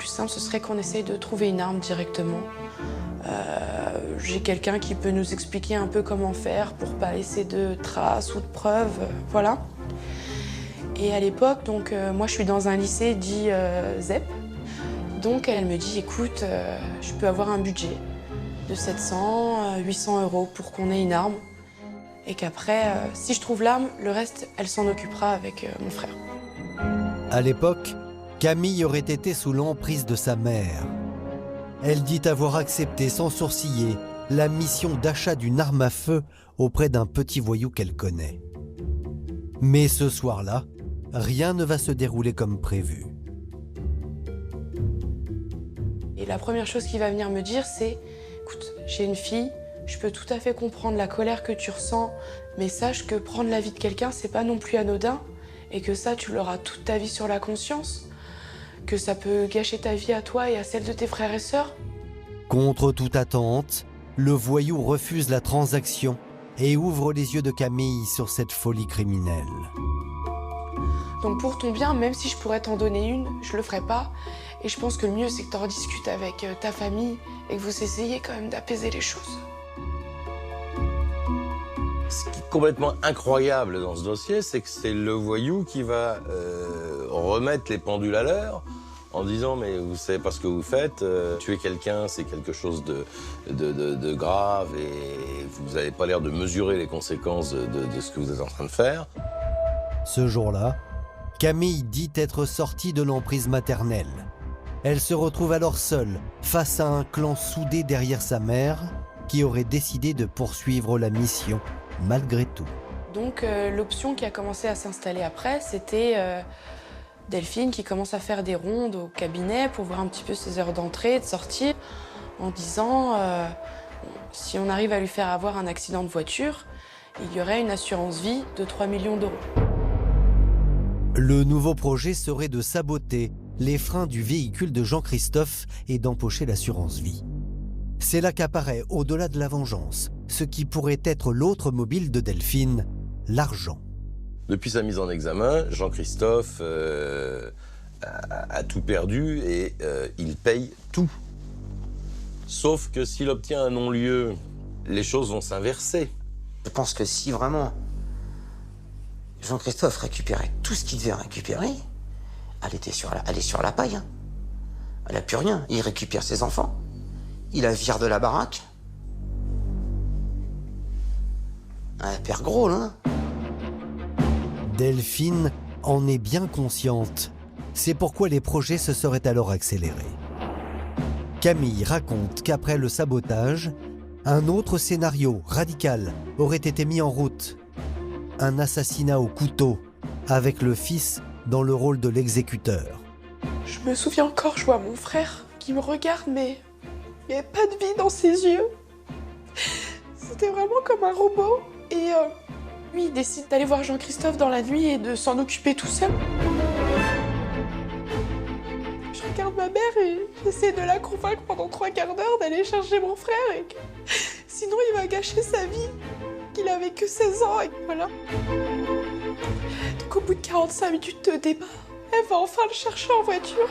plus simple, ce serait qu'on essaye de trouver une arme directement. J'ai quelqu'un qui peut nous expliquer un peu comment faire pour pas laisser de traces ou de preuves, voilà. Et à l'époque, donc, moi je suis dans un lycée dit ZEP. Donc elle me dit, écoute, je peux avoir un budget de 700, 800 € pour qu'on ait une arme. Et qu'après, si je trouve l'arme, le reste, elle s'en occupera avec mon frère. À l'époque, Camille aurait été sous l'emprise de sa mère. Elle dit avoir accepté sans sourciller la mission d'achat d'une arme à feu auprès d'un petit voyou qu'elle connaît. Mais ce soir-là, rien ne va se dérouler comme prévu. Et la première chose qu'il va venir me dire, c'est « Écoute, j'ai une fille, je peux tout à fait comprendre la colère que tu ressens, mais sache que prendre la vie de quelqu'un, c'est pas non plus anodin, et que ça, tu l'auras toute ta vie sur la conscience, que ça peut gâcher ta vie à toi et à celle de tes frères et sœurs. » Contre toute attente, le voyou refuse la transaction et ouvre les yeux de Camille sur cette folie criminelle. Donc pour ton bien, même si je pourrais t'en donner une, je le ferai pas. Et je pense que le mieux, c'est que tu en rediscutes avec ta famille et que vous essayiez quand même d'apaiser les choses. Ce qui est complètement incroyable dans ce dossier, c'est que c'est le voyou qui va remettre les pendules à l'heure en disant « mais vous savez pas ce que vous faites, tuer quelqu'un, c'est quelque chose de grave et vous n'avez pas l'air de mesurer les conséquences de ce que vous êtes en train de faire. » Ce jour-là, Camille dit être sortie de l'emprise maternelle. Elle se retrouve alors seule, face à un clan soudé derrière sa mère, qui aurait décidé de poursuivre la mission, malgré tout. Donc l'option qui a commencé à s'installer après, c'était Delphine qui commence à faire des rondes au cabinet pour voir un petit peu ses heures d'entrée et de sortie, en disant si on arrive à lui faire avoir un accident de voiture, il y aurait une assurance vie de 3 millions d'euros. Le nouveau projet serait de saboter les freins du véhicule de Jean-Christophe et d'empocher l'assurance vie. C'est là qu'apparaît, au-delà de la vengeance, ce qui pourrait être l'autre mobile de Delphine, l'argent. Depuis sa mise en examen, Jean-Christophe a tout perdu et il paye tout. Sauf que s'il obtient un non-lieu, les choses vont s'inverser. Je pense que si vraiment Jean-Christophe récupérait tout ce qu'il devait récupérer, elle est sur la paille. Hein. Elle n'a plus rien. Il récupère ses enfants. Il la vire de la baraque. Elle perd gros, là. Hein. Delphine en est bien consciente. C'est pourquoi les projets se seraient alors accélérés. Camille raconte qu'après le sabotage, un autre scénario radical aurait été mis en route. Un assassinat au couteau, avec le fils dans le rôle de l'exécuteur. Je me souviens encore, je vois mon frère qui me regarde, mais il n'y avait pas de vie dans ses yeux. C'était vraiment comme un robot. Et lui, il décide d'aller voir Jean-Christophe dans la nuit et de s'en occuper tout seul. Je regarde ma mère et j'essaie de la convaincre pendant 3 quarts d'heure d'aller chercher mon frère et que sinon il va gâcher sa vie, qu'il avait que 16 ans et voilà. Donc au bout de 45 minutes de débat, elle va enfin le chercher en voiture.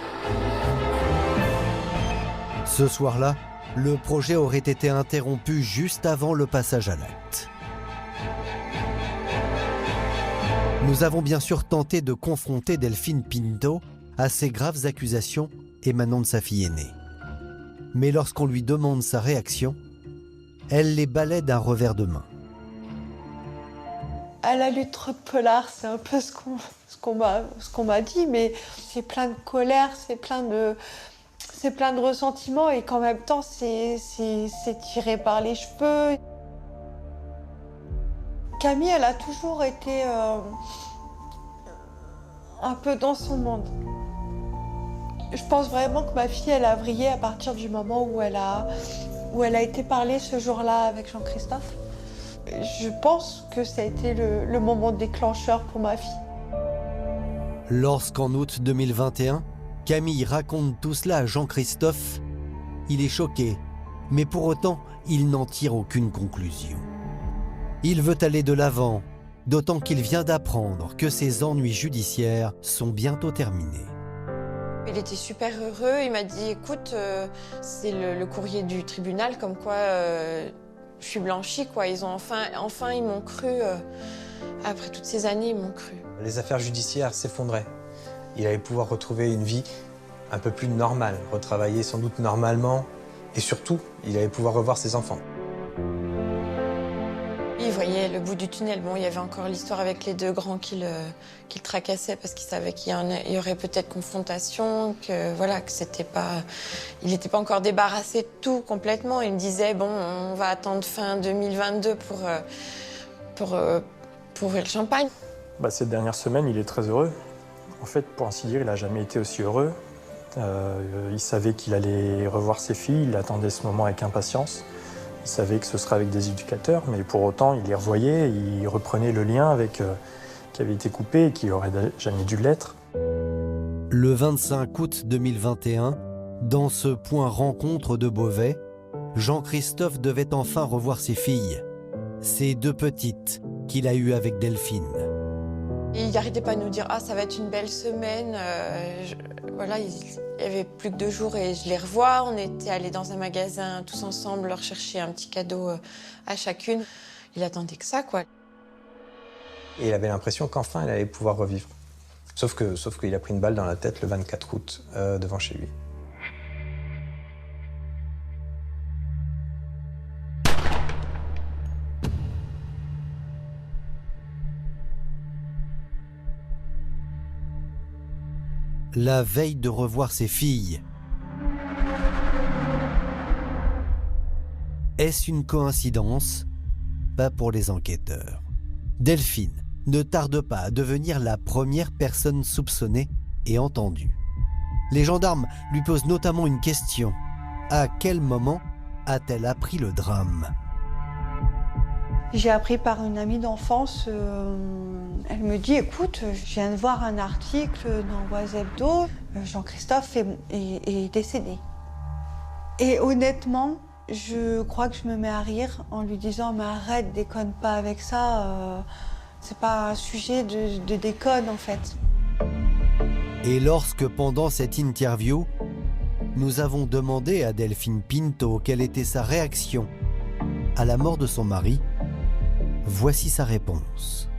Ce soir-là, le projet aurait été interrompu juste avant le passage à l'acte. Nous avons bien sûr tenté de confronter Delphine Pinto à ces graves accusations émanant de sa fille aînée. Mais lorsqu'on lui demande sa réaction, elle les balaie d'un revers de main. Elle a lu trop de polars, c'est un peu ce qu'on m'a dit, mais c'est plein de colère, c'est plein de ressentiments et qu'en même temps c'est tiré par les cheveux. Camille, elle a toujours été un peu dans son monde. Je pense vraiment que ma fille, elle a vrillé à partir du moment où elle a été parlée ce jour-là avec Jean-Christophe. Je pense que ça a été le moment déclencheur pour ma fille. Lorsqu'en août 2021, Camille raconte tout cela à Jean-Christophe, il est choqué, mais pour autant, il n'en tire aucune conclusion. Il veut aller de l'avant, d'autant qu'il vient d'apprendre que ses ennuis judiciaires sont bientôt terminés. Il était super heureux, il m'a dit écoute, c'est le courrier du tribunal comme quoi je suis blanchie, quoi. Ils ont enfin ils m'ont cru, après toutes ces années ils m'ont cru. Les affaires judiciaires s'effondraient. Il allait pouvoir retrouver une vie un peu plus normale, retravailler sans doute normalement et surtout, il allait pouvoir revoir ses enfants. Il voyait le bout du tunnel. Bon, il y avait encore l'histoire avec les deux grands qui le tracassaient parce qu'ils savaient qu'il y aurait peut-être confrontation, que voilà, que c'était pas, il n'était pas encore débarrassé de tout complètement. Il me disait bon, on va attendre fin 2022 pour ouvrir le champagne. Cette dernière semaine, il est très heureux. En fait, pour ainsi dire, il n'a jamais été aussi heureux. Il savait qu'il allait revoir ses filles, il attendait ce moment avec impatience. Il savait que ce serait avec des éducateurs, mais pour autant, il les revoyait, il reprenait le lien qui avait été coupé et qui n'aurait jamais dû l'être. Le 25 août 2021, dans ce point rencontre de Beauvais, Jean-Christophe devait enfin revoir ses filles, ces deux petites qu'il a eues avec Delphine. Et il n'arrêtait pas de nous dire ah ça va être une belle semaine. Voilà, il y avait plus que 2 jours et je les revois. On était allés dans un magasin tous ensemble leur chercher un petit cadeau à chacune. Il attendait que ça, quoi. Et il avait l'impression qu'enfin il allait pouvoir revivre. Sauf qu'il a pris une balle dans la tête le 24 août devant chez lui. La veille de revoir ses filles. Est-ce une coïncidence? Pas pour les enquêteurs. Delphine ne tarde pas à devenir la première personne soupçonnée et entendue. Les gendarmes lui posent notamment une question. À quel moment a-t-elle appris le drame? J'ai appris par une amie d'enfance, elle me dit écoute, je viens de voir un article dans Oise Hebdo, Jean-Christophe est décédé. Et honnêtement, je crois que je me mets à rire en lui disant mais arrête, déconne pas avec ça, c'est pas un sujet de déconne en fait. Et lorsque pendant cette interview, nous avons demandé à Delphine Pinto quelle était sa réaction à la mort de son mari, voici sa réponse.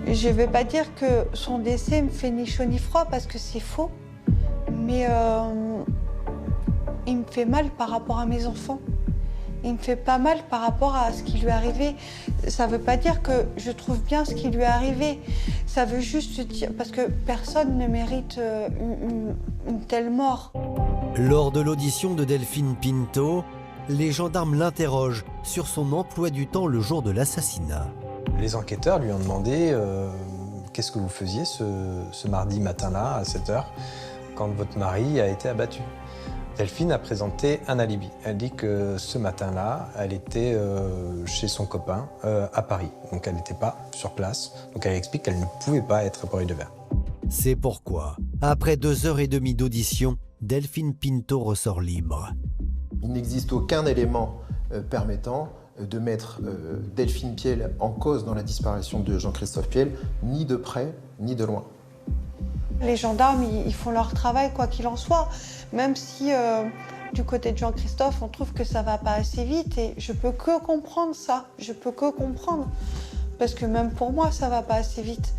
Je ne vais pas dire que son décès me fait ni chaud ni froid parce que c'est faux, mais il me fait mal par rapport à mes enfants. Il me fait pas mal par rapport à ce qui lui est arrivé. Ça ne veut pas dire que je trouve bien ce qui lui est arrivé. Ça veut juste dire parce que personne ne mérite une telle mort. Lors de l'audition de Delphine Pinto, les gendarmes l'interrogent sur son emploi du temps le jour de l'assassinat. Les enquêteurs lui ont demandé qu'est-ce que vous faisiez ce mardi matin-là, à 7h, quand votre mari a été abattu. Delphine a présenté un alibi. Elle dit que ce matin-là, elle était chez son copain à Paris. Donc elle n'était pas sur place. Donc elle explique qu'elle ne pouvait pas être à Paris-de-Vert. C'est pourquoi, après 2h30 d'audition, Delphine Pinto ressort libre. Il n'existe aucun élément permettant de mettre Delphine Piel en cause dans la disparition de Jean-Christophe Piel, ni de près, ni de loin. Les gendarmes, ils font leur travail, quoi qu'il en soit. Même si, du côté de Jean-Christophe, on trouve que ça va pas assez vite. Et je peux que comprendre ça. Je peux que comprendre. Parce que même pour moi, ça va pas assez vite.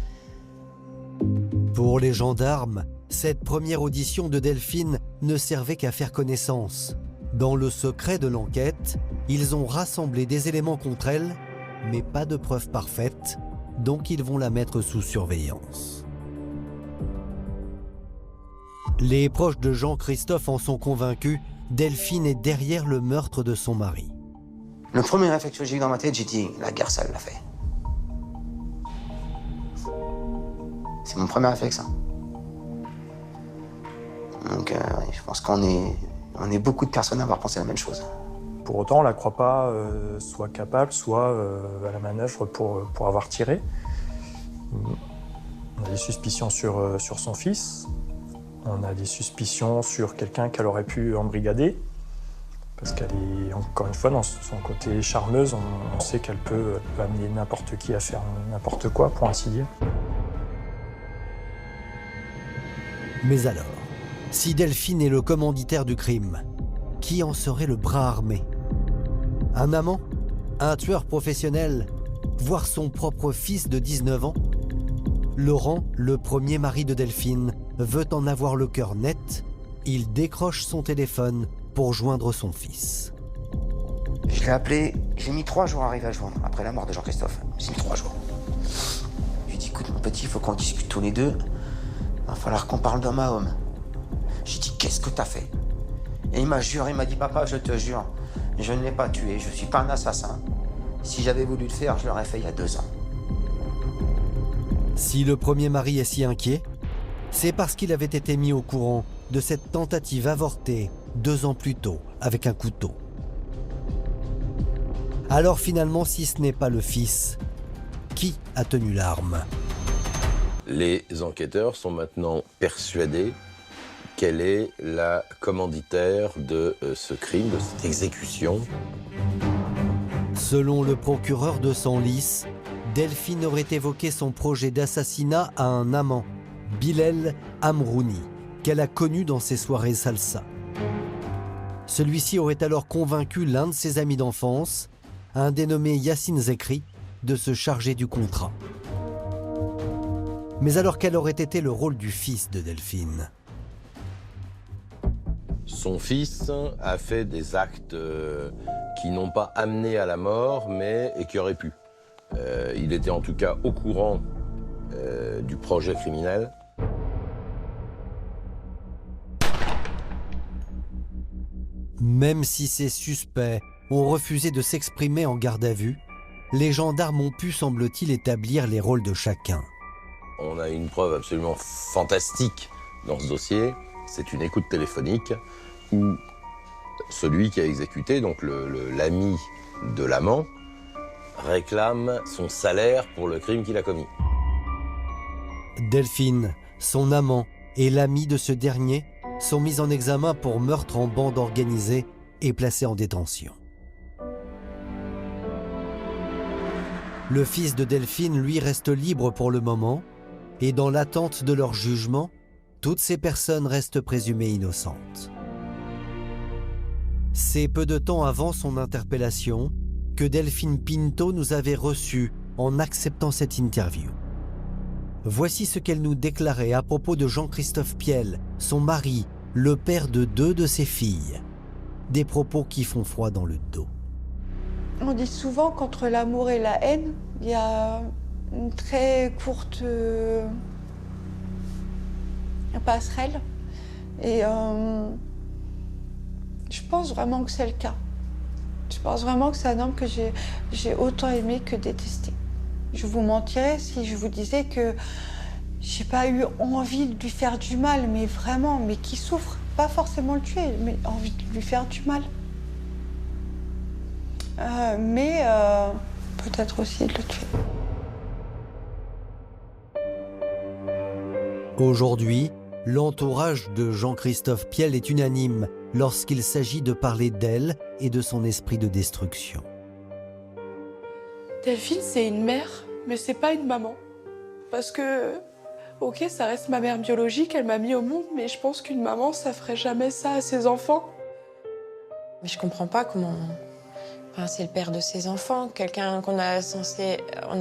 Pour les gendarmes, cette première audition de Delphine ne servait qu'à faire connaissance. Dans le secret de l'enquête, ils ont rassemblé des éléments contre elle, mais pas de preuves parfaites, donc ils vont la mettre sous surveillance. Les proches de Jean-Christophe en sont convaincus, Delphine est derrière le meurtre de son mari. Le premier réflexe que j'ai eu dans ma tête, j'ai dit, la guerre, ça l'a fait. C'est mon premier réflexe. Hein. Donc, je pense qu'on est beaucoup de personnes à avoir pensé la même chose. Pour autant, on ne la croit pas soit capable, soit à la manœuvre pour avoir tiré. On a des suspicions sur son fils. On a des suspicions sur quelqu'un qu'elle aurait pu embrigader. Parce qu'elle est, encore une fois, dans son côté charmeuse, on sait qu'elle peut amener n'importe qui à faire n'importe quoi, pour ainsi dire. Mais alors, si Delphine est le commanditaire du crime, qui en serait le bras armé? Un amant? Un tueur professionnel? Voire son propre fils de 19 ans? Laurent, le premier mari de Delphine, veut en avoir le cœur net. Il décroche son téléphone pour joindre son fils. Je l'ai appelé, j'ai mis 3 jours à arriver à le joindre, après la mort de Jean-Christophe. J'ai mis 3 jours. Je lui ai dit, écoute mon petit, il faut qu'on discute tous les deux. Il va falloir qu'on parle d'homme à homme. J'ai dit, qu'est-ce que t'as fait? Et il m'a juré, il m'a dit, papa, je te jure, je ne l'ai pas tué, je suis pas un assassin. Si j'avais voulu le faire, je l'aurais fait il y a 2 ans. Si le premier mari est si inquiet, c'est parce qu'il avait été mis au courant de cette tentative avortée 2 ans plus tôt avec un couteau. Alors finalement, si ce n'est pas le fils, qui a tenu l'arme? Les enquêteurs sont maintenant persuadés qu'elle est la commanditaire de ce crime, de cette exécution. Selon le procureur de Senlis, Delphine aurait évoqué son projet d'assassinat à un amant, Bilal Amrouni, qu'elle a connu dans ses soirées salsa. Celui-ci aurait alors convaincu l'un de ses amis d'enfance, un dénommé Yassine Zekri, de se charger du contrat. Mais alors quel aurait été le rôle du fils de Delphine? Son fils a fait des actes qui n'ont pas amené à la mort, mais et qui auraient pu. Il était en tout cas au courant du projet criminel. Même si ces suspects ont refusé de s'exprimer en garde à vue, les gendarmes ont pu, semble-t-il, établir les rôles de chacun. On a une preuve absolument fantastique dans ce dossier. C'est une écoute téléphonique où celui qui a exécuté, donc l'ami de l'amant, réclame son salaire pour le crime qu'il a commis. Delphine, son amant et l'ami de ce dernier sont mis en examen pour meurtre en bande organisée et placés en détention. Le fils de Delphine, lui, reste libre pour le moment, et dans l'attente de leur jugement, toutes ces personnes restent présumées innocentes. C'est peu de temps avant son interpellation que Delphine Pinto nous avait reçus en acceptant cette interview. Voici ce qu'elle nous déclarait à propos de Jean-Christophe Piel, son mari, le père de 2 de ses filles. Des propos qui font froid dans le dos. On dit souvent qu'entre l'amour et la haine, il y a une très courte passerelle. Et je pense vraiment que c'est le cas. Je pense vraiment que c'est un homme que j'ai autant aimé que détesté. Je vous mentirais si je vous disais que j'ai pas eu envie de lui faire du mal, mais vraiment, mais qui souffre. Pas forcément le tuer, mais envie de lui faire du mal. Mais peut-être aussi de le tuer. Aujourd'hui, l'entourage de Jean-Christophe Piel est unanime lorsqu'il s'agit de parler d'elle et de son esprit de destruction. Delphine, c'est une mère, mais c'est pas une maman. Parce que, ok, ça reste ma mère biologique, elle m'a mis au monde, mais je pense qu'une maman, ça ferait jamais ça à ses enfants. Mais je comprends pas comment... Enfin, c'est le père de ses enfants, quelqu'un on est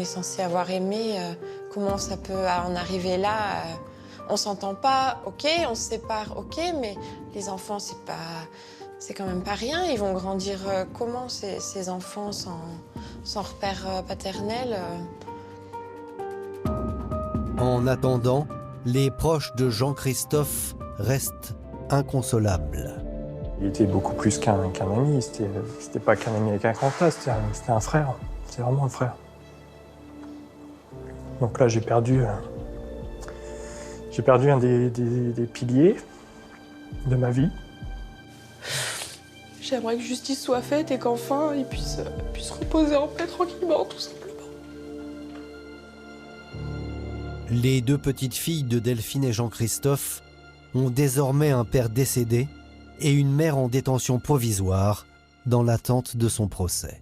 censé avoir aimé. Comment ça peut en arriver là? On s'entend pas, ok, on se sépare, ok, mais les enfants, c'est quand même pas rien. Ils vont grandir comment, ces enfants, sans repère paternel? En attendant, les proches de Jean-Christophe restent inconsolables. Il était beaucoup plus qu'un ami, c'était pas qu'un ami avec un grand A, c'était un frère, c'était vraiment un frère. Donc là, j'ai perdu un des piliers de ma vie. J'aimerais que justice soit faite et qu'enfin il puisse reposer en paix tranquillement, tout simplement. Les 2 petites filles de Delphine et Jean-Christophe ont désormais un père décédé et une mère en détention provisoire dans l'attente de son procès.